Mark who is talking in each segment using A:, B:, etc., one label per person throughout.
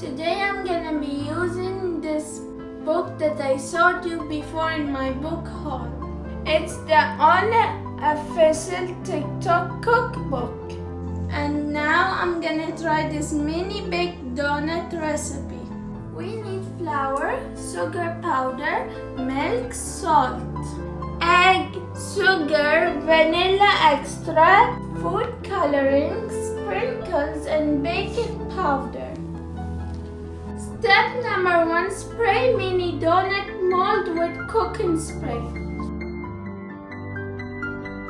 A: Today I'm gonna be using this book that I showed you before in my book haul. It's the Unofficial TikTok Cookbook. And now I'm gonna try this mini baked donut recipe. We need flour, sugar powder, milk, salt, egg, sugar, vanilla extract, food coloring, sprinkles, and baking powder. Step number 1, spray mini donut mold with cooking spray.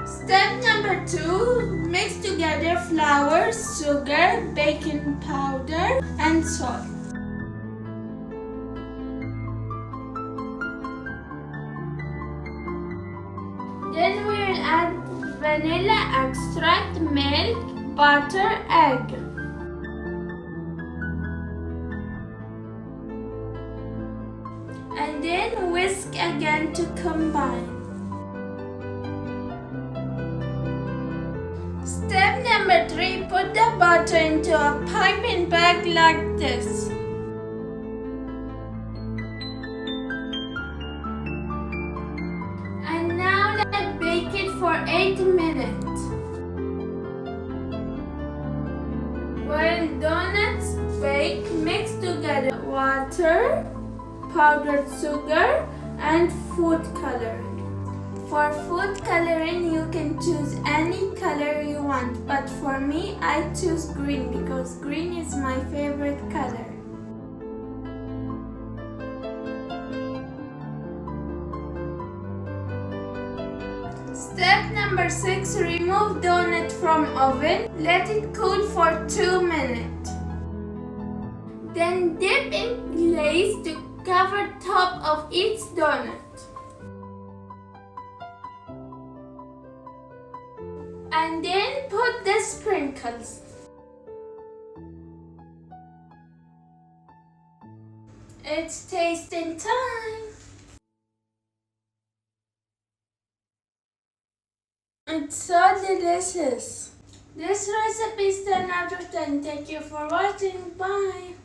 A: Step number 2, mix together flour, sugar, baking powder, and salt. Then we'll add vanilla extract, milk, butter, egg. And then whisk again to combine. Step number 3, put the butter into a piping bag like this. And now let's bake it for 8 minutes. While donuts bake, mix together water, powdered sugar, and food coloring. For food coloring, you can choose any color you want, but for me, I choose green because green is my favorite color. Step number 6, remove donut from oven. Let it cool for 2 minutes. Then dip in glaze to cover top of each donut. And then put the sprinkles. It's tasting time. It's so delicious. This recipe is 10 out of 10. Thank you for watching. Bye.